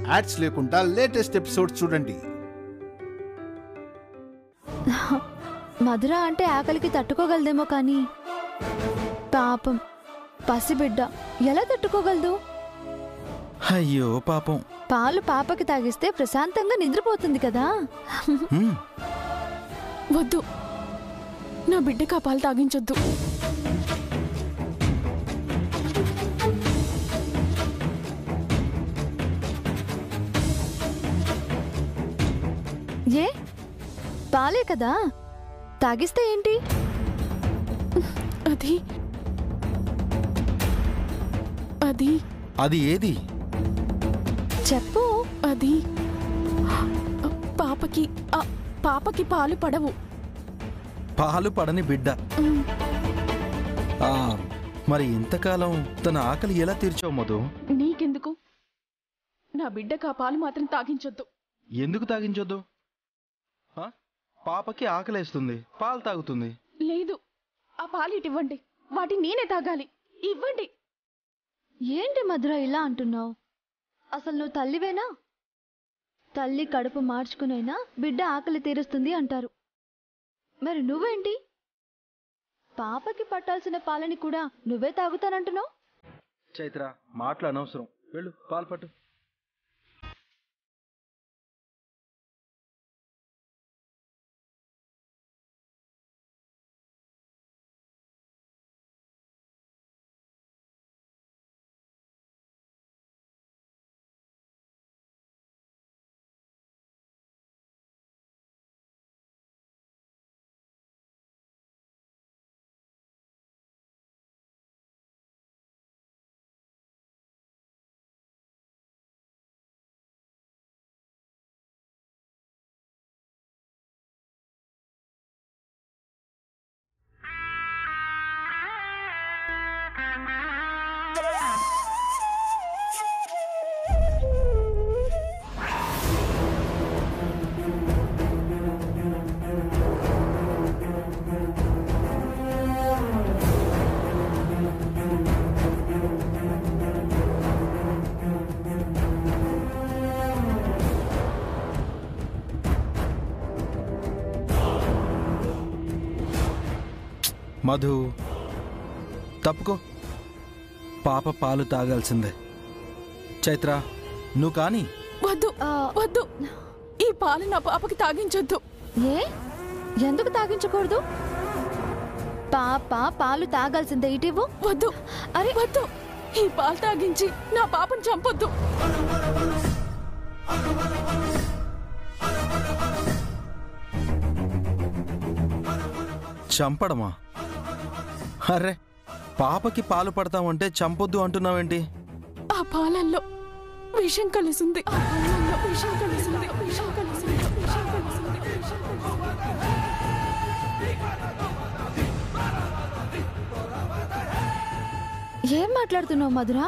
Ads లేకుండా latest episode చూడండి. మధుర అంటే ఆకలికి తట్టుకోగలదేమో కానీ పాపం పసిబిడ్డ ఎలా తట్టుకోగలదు? అయ్యో పాపం. పాలు పాపకి తాగిస్తే ప్రశాంతంగా నిద్రపోతుంది కదా. వద్దు, నా బిడ్డకి ఆ పాలు తాగించొద్దు. ఏ పాలే కదా, తాగిస్తే ఏంటి? అది అది అది ఏది చెప్పు. అది పాపకి పాలు పడవు. పాలు పడని బిడ్డ. మరి ఇంతకాలం తన ఆకలి ఎలా తీర్చావు మధు? నీకెందుకు? నా బిడ్డకు ఆ పాలు మాత్రం తాగించొద్దు. ఎందుకు తాగించొద్దు? పాపకి ఆకలేస్తుంది, పాలు తాగుతుంది. లేదు, ఆ పాలు ఇవ్వండి, వాటిని నేనే తాగాలి. ఇవ్వండి. ఏంటి మధుర ఇలా అంటున్నావు? అసలు నువ్వు తల్లివేనా? తల్లి కడుపు మార్చుకునైనా బిడ్డ ఆకలి తీరుస్తుంది అంటారు. మరి నువ్వేంటి పాపకి పట్టాల్సిన పాలని కూడా నువ్వే తాగుతానంటున్నావు? చైత్ర, మాటలు అనవసరం. వెళ్ళు, పాలు పట్టు. మధు, తప్పుకో. పాప పాలు తాగాల్సిందే. చైత్ర, నువ్వు కానీ. వద్దు వద్దు, ఈ పాలు నా పాపకి తాగించొద్దు. ఏ ఎందుకు తాగించకూడదు? పాప పాలు తాగాల్సిందే, ఇటివ్వు. వద్దు. అరే వద్దు, ఈ పాలు తాగించి నా పాపను చంపొద్దు. చంపడమా? అరే, పాపకి పాలు పడతామంటే చంపొద్దు అంటున్నావేంటి? ఆ పాలల్లో విషం కలిసింది. ఏం మాట్లాడుతున్నావు మధుర?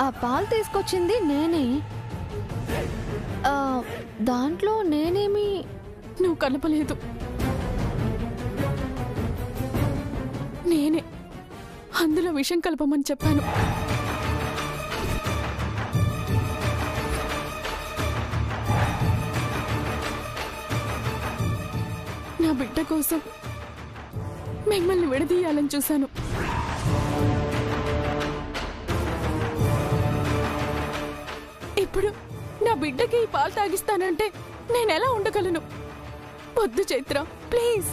ఆ పాలు తీసుకొచ్చింది నేనే. దాంట్లో నేనేమి నువ్వు కలపలేదు, నేనే అందులో విషం కలపమని చెప్పాను. నా బిడ్డ కోసం మిమ్మల్ని విడదీయాలని చూశాను. ఇప్పుడు నా బిడ్డకి ఈ పాలు తాగిస్తానంటే నేనెలా ఉండగలను? వద్దు చైత్ర, ప్లీజ్.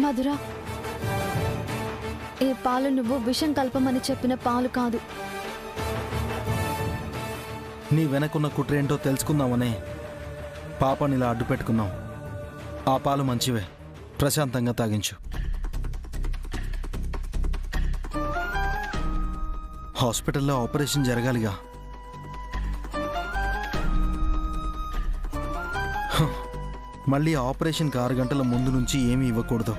మధుర, ఈ పాలు నువ్వు విషం కల్పమని చెప్పిన పాలు కాదు. నీ వెనకున్న కుట్రేంటో తెలుసుకుందామనే పాపని ఇలా అడ్డు పెట్టుకున్నాం. ఆ పాలు మంచివే, ప్రశాంతంగా తాగించు. హాస్పిటల్లో ఆపరేషన్ జరగాలిగా. మళ్ళీ ఆపరేషన్కి 6 గంటల ముందు నుంచి ఏమీ ఇవ్వకూడదు.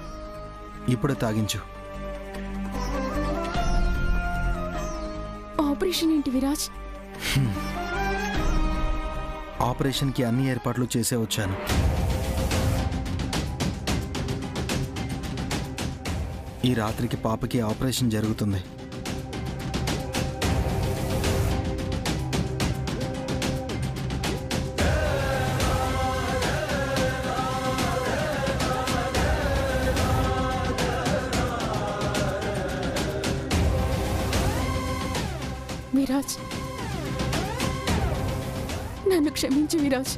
ఇప్పుడే తాగించు. ఆపరేషన్ ఏంటి విరాజ్? ఆపరేషన్కి అన్ని ఏర్పాట్లు చేసే వచ్చాను. ఈ రాత్రికి పాపకి ఆపరేషన్ జరుగుతుంది. విరాజ్, నన్ను క్షమించు విరాజ్,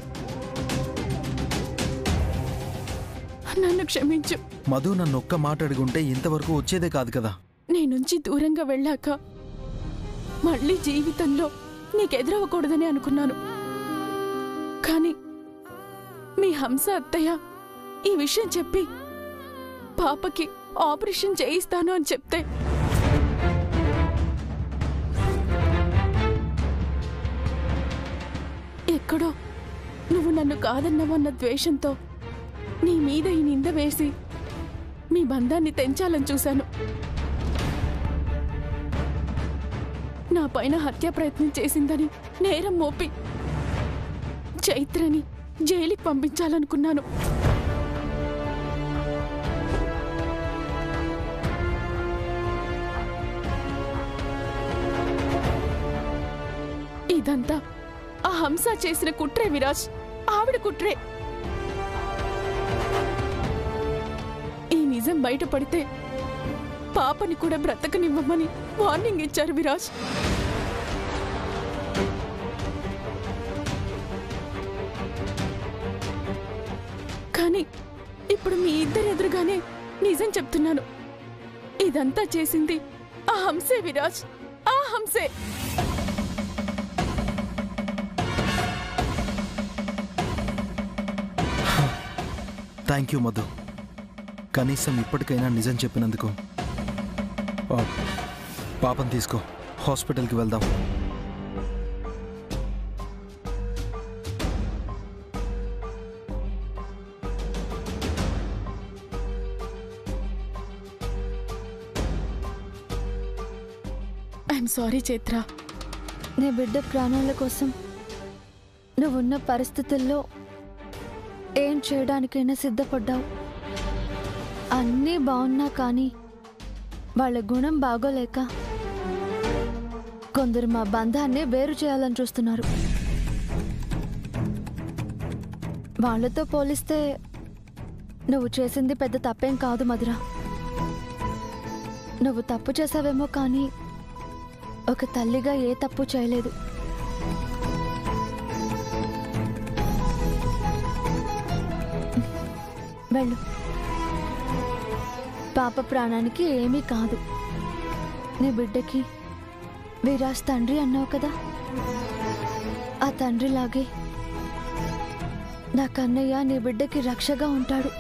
నన్ను క్షమించు. మధు నన్ను ఒక్క మాట అడుగుంటే ఇంతవరకు వచ్చేదే కాదు కదా. నీ నుంచి దూరంగా వెళ్ళాక మళ్ళీ జీవితంలో నీకెదురవ్వకూడదని అనుకున్నాను. కానీ మీ హంస అత్తయ్య ఈ విషయం చెప్పి పాపకి ఆపరేషన్ చేయిస్తాను అని చెప్తే ఎక్కడో నువ్వు నన్ను కాదన్నావన్న ద్వేషంతో నీ మీద ఈ నింద వేసి మీ బంధాన్ని తెంచాలని చూశాను. నా పైన హత్య ప్రయత్నం చేసిందని నేరం మోపి చైత్రని జైలుకి పంపించాలనుకున్నాను. ఇదంతా ఆ హంస చేసిన కుట్రే విరాజ్, ఆవిడ కుట్రే. ఈ నిజం బయటపడితే పాపని కూడా బ్రతకనివ్వమని వార్నింగ్ ఇచ్చారు విరాజ్. కానీ ఇప్పుడు మీ ఇద్దరు ఎదురుగానే నిజం చెప్తున్నాను. ఇదంతా చేసింది ఆ హంసే విరాజ్, ఆ హంసే. థ్యాంక్ యూ మధు, కనీసం ఇప్పటికైనా నిజం చెప్పినందుకు. పాపం తీసుకో, హాస్పిటల్కి వెళ్దాం. I'm sorry Chaitra. నీ బిడ్డ ప్రాణాల కోసం నువ్వున్న పరిస్థితుల్లో ఏం చేయడానికైనా సిద్ధపడ్డావు. అన్నీ బాగున్నా కానీ వాళ్ళ గుణం బాగోలేక కొందరు మా బంధాన్ని వేరు చేయాలని చూస్తున్నారు. వాళ్ళతో పోలిస్తే నువ్వు చేసింది పెద్ద తప్పేం కాదు మధుర. నువ్వు తప్పు చేసావేమో కానీ ఒక తల్లిగా ఏ తప్పు చేయలేదు. వెళ్ళు, పాప ప్రాణానికి ఏమీ కాదు. నీ బిడ్డకి విరాజ్ తండ్రి అన్నావు కదా, ఆ తండ్రిలాగే నా కన్నయ్య నీ బిడ్డకి రక్షగా ఉంటాడు.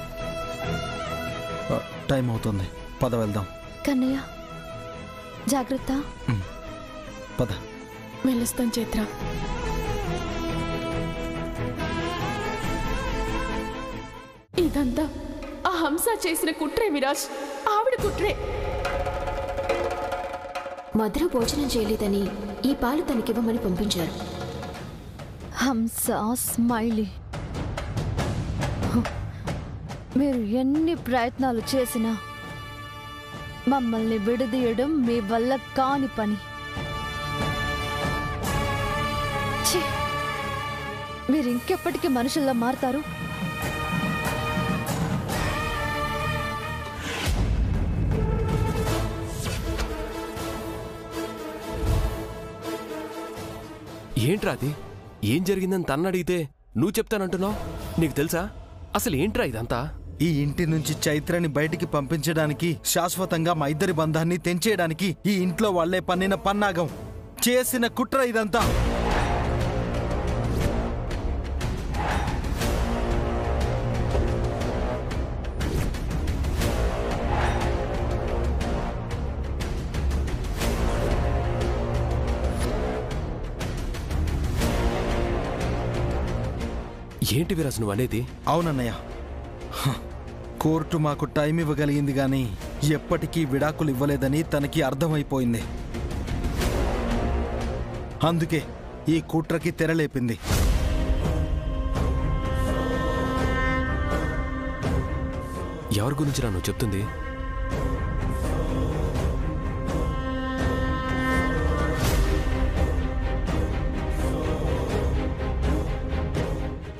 టైం అవుతుంది, పద వెళ్దాం. కన్నయ్య జాగ్రత్త. పద. వెళ్ళొస్తాం చైత్ర. ఇదంతా ఆ హంస చేసిన కుట్రే విరాజ్, ఆవిడ కుట్రే. మధుర భోజనం చేయలేదని ఈ పాలు తనకివ్వమని పంపించారు. హంస, స్మైలీ, మీరు ఎన్ని ప్రయత్నాలు చేసినా మమ్మల్ని విడదీయడం మీ వల్ల కాని పని. మీరు ఇంకెప్పటికీ మనుషుల్లా మారుతారు? ఏంట్రా అది? ఏం జరిగిందని తన్ను అడిగితే నువ్వు చెప్తానంటున్నావు. నీకు తెలుసా అసలు ఏంట్రా ఇదంతా? ఈ ఇంటి నుంచి చైత్రని బయటికి పంపించడానికి, శాశ్వతంగా మా ఇద్దరి బంధాన్ని తెంచేయడానికి ఈ ఇంట్లో వాళ్లే పన్నిన పన్నాగం, చేసిన కుట్ర ఇదంతా. ఏంటి విరాజ్ నువ్వు అనేది? అవునన్నయ్య, కోర్టు మాకు టైం ఇవ్వగలిగింది గాని ఎప్పటికీ విడాకులు ఇవ్వలేదని తనకి అర్థమైపోయింది. అందుకే ఈ కుట్రకి తెరలేపింది. ఎవరి గురించి నువ్వు చెప్తుంది?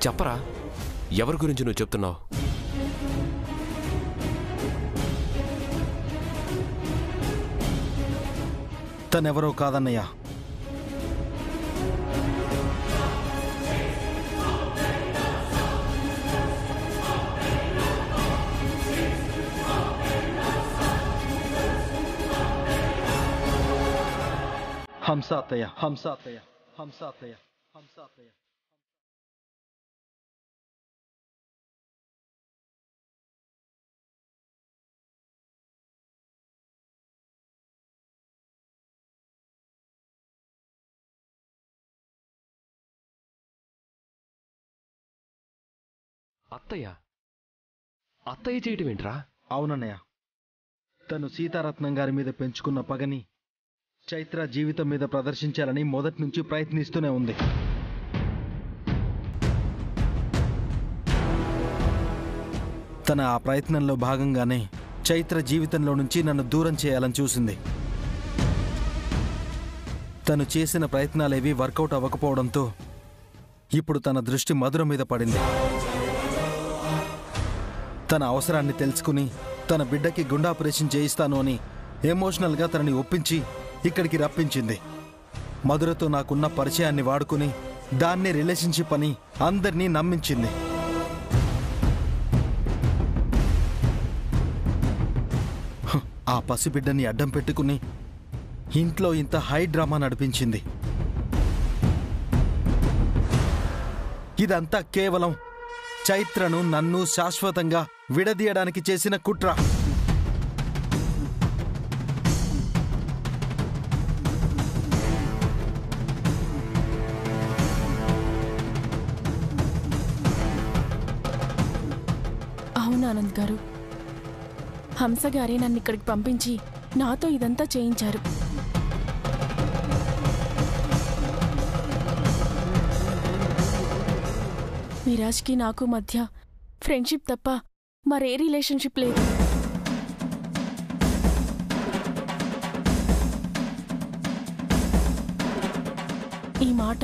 చెప్పరా, ఎవరి గురించి నువ్వు చెప్తున్నావు? తనెవరో కాదన్నయ్య, హంస అత్తయ్య, హంస అత్తయ్య, హంస అత్తయ్య, హంస అత్తయ్య. అత్తయ్య అత్తయ్య చేయటం ఏంట్రా? అవునన్నయ్య, తను సీతారత్నం గారి మీద పెంచుకున్న పగని చైత్ర జీవితం మీద ప్రదర్శించాలని మొదటి నుంచి ప్రయత్నిస్తూనే ఉంది. తన ఆ ప్రయత్నంలో భాగంగానే చైత్ర జీవితంలో నుంచి నన్ను దూరం చేయాలని చూసింది. తను చేసిన ప్రయత్నాలేవి వర్కౌట్ అవ్వకపోవడంతో ఇప్పుడు తన దృష్టి మధుర మీద పడింది. తన అవసరాన్ని తెలుసుకుని తన బిడ్డకి గుండాపరేషన్ చేయిస్తాను అని ఎమోషనల్గా తనని ఒప్పించి ఇక్కడికి రప్పించింది. మధురతో నాకున్న పరిచయాన్ని వాడుకుని దాన్ని రిలేషన్షిప్ అని అందరినీ నమ్మించింది. ఆ పసిబిడ్డని అడ్డం పెట్టుకుని ఇంట్లో ఇంత హై డ్రామా నడిపించింది. ఇదంతా కేవలం చైత్రను నన్ను శాశ్వతంగా విడదీయడానికి చేసిన కుట్ర. అవును ఆనంద్ గారు, హంస గారే నన్ను ఇక్కడికి పంపించి నాతో ఇదంతా చేయించారు. విరాజ్కి నాకు మధ్య ఫ్రెండ్షిప్ తప్ప మరే రిలేషన్షిప్ లేదు. ఈ మాట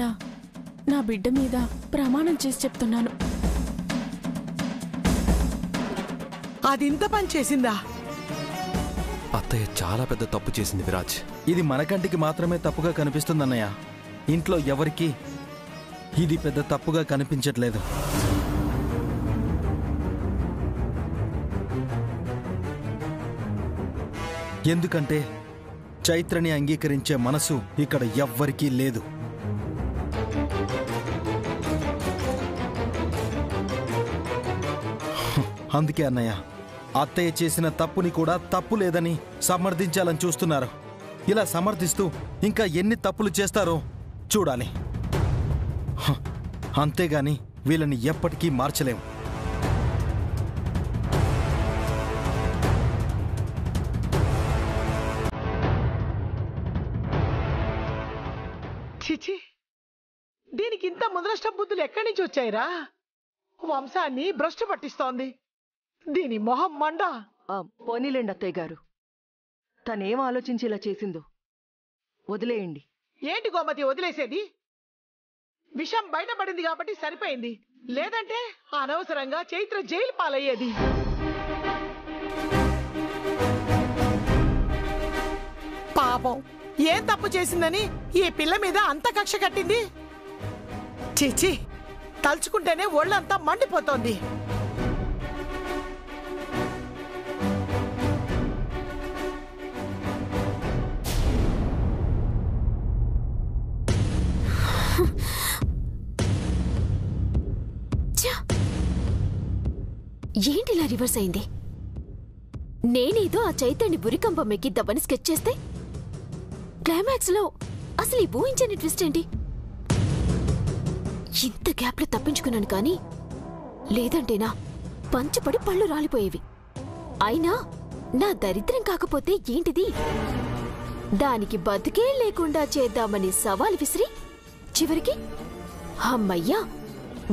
నా బిడ్డ మీద ప్రమాణం చేసి చెప్తున్నాను. అదింత పని చేసిందా? అత్తయ్య చాలా పెద్ద తప్పు చేసింది విరాజ్. ఇది మన కంటికి మాత్రమే తప్పుగా కనిపిస్తుందన్నయ్య. ఇంట్లో ఎవరికీ ఇది పెద్ద తప్పుగా కనిపించట్లేదు. ఎందుకంటే చైత్రని అంగీకరించే మనసు ఇక్కడ ఎవ్వరికీ లేదు. అందుకే అన్నయ్య, అత్తయ్య చేసిన తప్పుని కూడా తప్పు లేదని సమర్థించాలని చూస్తున్నారు. ఇలా సమర్థిస్తూ ఇంకా ఎన్ని తప్పులు చేస్తారో చూడాలి. అంతేగాని వీళ్ళని ఎప్పటికీ మార్చలేం. చిచి, దీనికి ఇంత ముదనష్ట బుద్ధులు ఎక్కడి నుంచి వచ్చాయిరా? వంశాన్ని భ్రష్టు పట్టిస్తోంది. దీని మొహం మండ. పోనీలేండి అత్తయ్య గారు, తనేం ఆలోచించి ఇలా చేసిందో వదిలేయండి. ఏంటి గోమతి వదిలేసేది? విషం బయటపడింది కాబట్టి సరిపోయింది, లేదంటే అనవసరంగా చైత్ర జైలు పాలయ్యేది. పాపం, ఏం తప్పు చేసిందని ఈ పిల్ల మీద అంత కక్ష కట్టింది? చిచి, తలుచుకుంటేనే ఒళ్ళంతా మండిపోతోంది. ఏంటిలా రివర్స్ అయింది? నేనేదో ఆ చైతన్య బురికంపం ఎక్కిద్దామని స్కెచ్ చేస్తే క్లైమాక్స్ లో అసలు ఈ ఊహించని ట్విస్ట్ ఏంటి? ఇంత గ్యాప్ లో తప్పించుకున్నాను కానీ లేదంటేనా పంచపడి పళ్ళు రాలిపోయేవి. అయినా నా దరిద్రం కాకపోతే ఏంటిది? దానికి బతికే లేకుండా చేద్దామని సవాల్ విసిరి చివరికి అమ్మయ్యా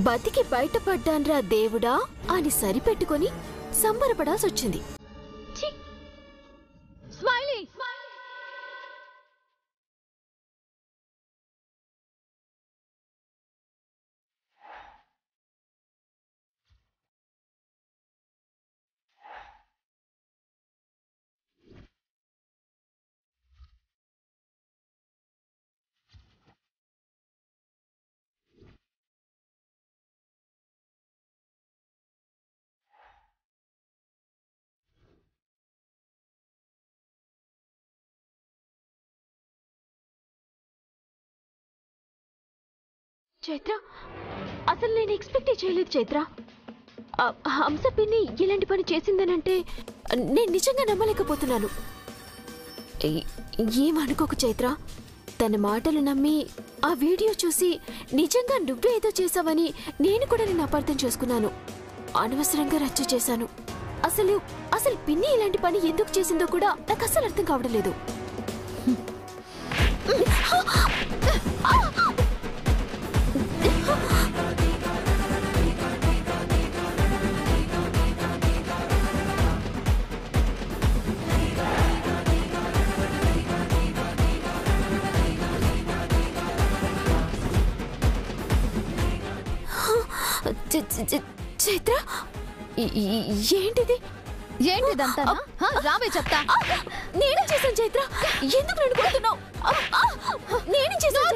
బతికి బయటపడ్డాన్రా దేవుడా అని సరిపెట్టుకొని సంబరపడాల్సొచ్చింది. చైత్ర, అసలు నేను ఎక్స్పెక్ట్ చేయలేదు చైత్ర. హంస పిన్ని ఇలాంటి పని చేసిందనంటే నేను నిజంగా నమ్మలేకపోతున్నాను. ఏమనుకోకు చైత్ర, తన మాటలు నమ్మి ఆ వీడియో చూసి నిజంగా నువ్వే ఏదో చేసావని నేను కూడా నిన్ను అపార్థం చేసుకున్నాను. అనవసరంగా రచ్చ చేశాను. అసలు అసలు పిన్ని ఇలాంటి పని ఎందుకు చేసిందో కూడా నాకు అసలు అర్థం కావడం లేదు. చైత్ర, ఏంటిది? ఏంటిదంతా? రావే చెప్తా. నేనే చేశాను చైత్ర. ఎందుకు నన్ను కొడుతున్నావు? నేనే చేశాను.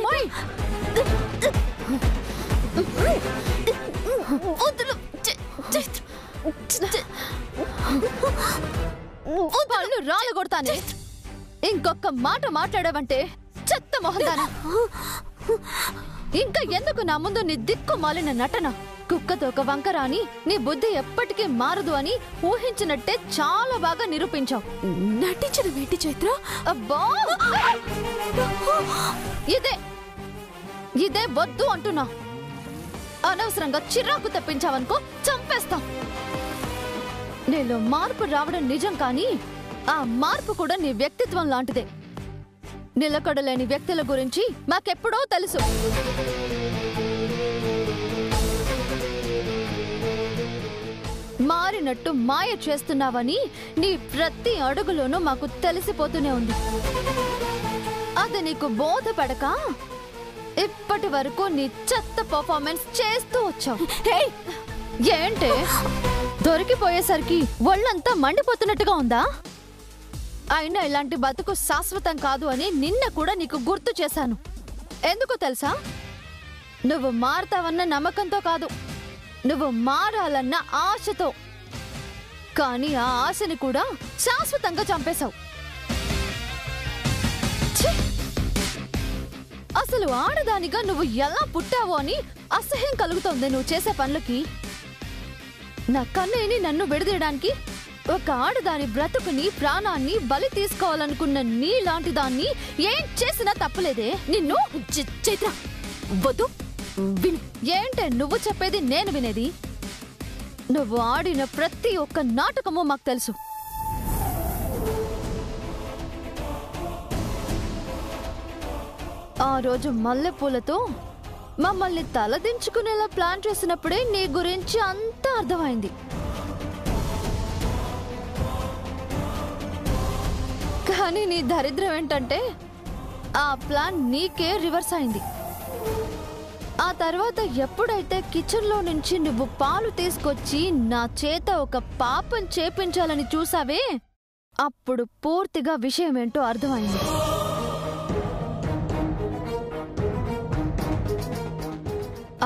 వాళ్ళు రాళ్ళు కొడతానే. ఇంకొక మాట మాట్లాడావంటే చెత్త మొహందానా. ఇంకా ఎందుకు నా ముందు నీ దిక్కు మాలిన నటన? కుక్కతో ఒక వంకర అని నీ బుద్ధి ఎప్పటికీ మారదు అని ఊహించినట్టే చాలా బాగా నిరూపించావు. నటించడం ఏంటి చైత్ర? అబ్బా, ఇదే వద్దు అంటున్నా. అనవసరంగా చిరాకు తెప్పించావనుకో చంపేస్తాం. నీలో మార్పు రావడం నిజం, కానీ ఆ మార్పు కూడా నీ వ్యక్తిత్వం లాంటిదే. నిలకడలేని వ్యక్తుల గురించి మాకెప్పుడో తెలుసు. మారినట్టు మాయ చేస్తున్నావని నీ ప్రతి అడుగులోనూ మాకు తెలిసిపోతూనే ఉంది. అది నీకు బోధపడక ఇప్పటి వరకు నీ చెత్త పర్ఫార్మెన్స్ చేస్తూ వచ్చావు. ఏంటే దొరికిపోయేసరికి ఒళ్ళంతా మండిపోతున్నట్టుగా ఉందా? అయినా ఇలాంటి బతుకు శాశ్వతం కాదు అని నిన్న కూడా నీకు గుర్తు చేశాను. ఎందుకు తెలుసా? నువ్వు మారతావన్న నమ్మకంతో కాదు, నువ్వు మారాలన్న ఆశతో. కానీ ఆ ఆశని కూడా శాశ్వతంగా చంపేశావు. అసలు ఆడదానిగా నువ్వు ఎలా పుట్టావో అని అసహ్యం కలుగుతోంది నువ్వు చేసే పనులకి. నా కన్నయ్యని నన్ను విడదీయడానికి ఒక ఆడదాని బ్రతుకుని ప్రాణాన్ని బలి తీసుకోవాలనుకున్న నీలాంటి దాన్ని ఏం చేసినా తప్పలేదే. నిన్ను చైత్ర వద్దు. ఏంటే నువ్వు చెప్పేది నేను వినేది? నువ్వు ఆడిన ప్రతి ఒక్క నాటకము మాకు తెలుసు. ఆ రోజు మల్లెపూలతో మమ్మల్ని తలదించుకునేలా ప్లాన్ చేసినప్పుడే నీ గురించి అంతా అర్థమైంది. కానీ నీ దరిద్రం ఏంటంటే ఆ ప్లాన్ నీకే రివర్స్ అయింది. ఆ తర్వాత ఎప్పుడైతే కిచెన్లో నుంచి నువ్వు పాలు తీసుకొచ్చి నా చేత ఒక పాపం చేపించాలని చూసావే, అప్పుడు పూర్తిగా విషయం ఏంటో అర్థమైంది.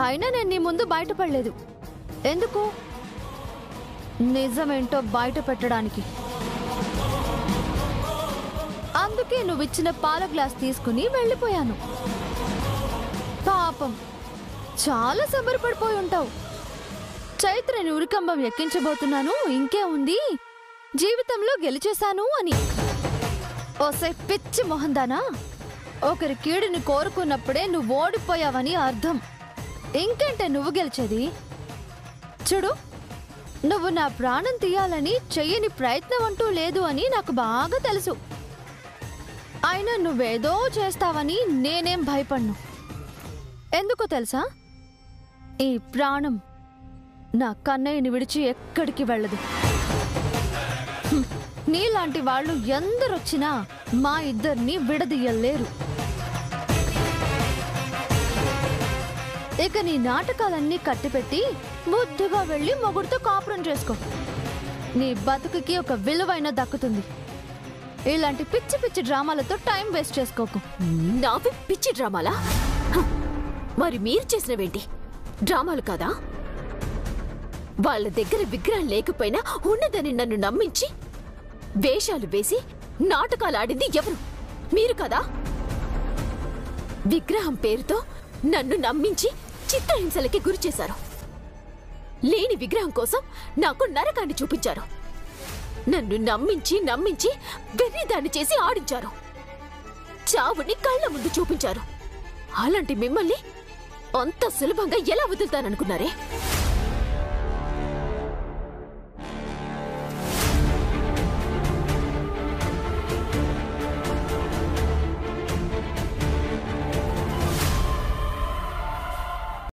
అయినా నేను నీ ముందు బయటపడలేదు. ఎందుకు? నిజమేంటో బయట పెట్టడానికి. అందుకే నువ్విచ్చిన పాల గ్లాస్ తీసుకుని వెళ్ళిపోయాను. పాపం చాలా సంబరపడిపోయి ఉంటావు. చైత్రని ఉరికంబం ఎక్కించబోతున్నాను, ఇంకే ఉంది, జీవితంలో గెలిచేశాను అని. ఓసే పిచ్చి మొహందానా, ఒకరి కీడుని కోరుకున్నప్పుడే నువ్వు ఓడిపోయావని అర్థం. ఇంకేంటే నువ్వు గెలిచేది? చూడు, నువ్వు నా ప్రాణం తీయాలని చెయ్యని ప్రయత్నం అంటూ లేదు అని నాకు బాగా తెలుసు. అయినా నువ్వేదో చేస్తావని నేనేం భయపడ్ను. ఎందుకో తెలుసా? ఈ ప్రాణం నా కన్నయ్యని విడిచి ఎక్కడికి వెళ్ళదు. నీలాంటి వాళ్ళు ఎందరొచ్చినా మా ఇద్దరిని విడదీయలేరు. ఇక నీ నాటకాలన్నీ కట్టిపెట్టి ముద్దుగా వెళ్ళి మొగుడుతో కాపురం చేసుకో. నీ బతుకుకి ఒక విలువైన దక్కుతుంది. ఇలాంటి పిచ్చి పిచ్చి డ్రామాలతో టైం వేస్ట్ చేసుకోకు. నావి పిచ్చి డ్రామాలా? మరి మీరు చేసినవేంటి? డ్రామాలు కాదా? వాళ్ళ దగ్గర విగ్రహం లేకపోయినా ఉన్నదని నన్ను నమ్మించి వేషాలు వేసి నాటకాలు ఆడింది ఎవరు? మీరు కదా? విగ్రహం పేరుతో నన్ను నమ్మించి చిత్రహింసలకి గురి చేశారు. లేని విగ్రహం కోసం నాకు నరకాన్ని చూపించారు. నన్ను నమ్మించి నమ్మించి వెర్రిదాన్ని చేసి ఆడించారు. చావుని కళ్ళ ముందు చూపించారు. అలాంటి మిమ్మల్ని అంత సులభంగా ఎలా వదులుతాననుకున్నారే?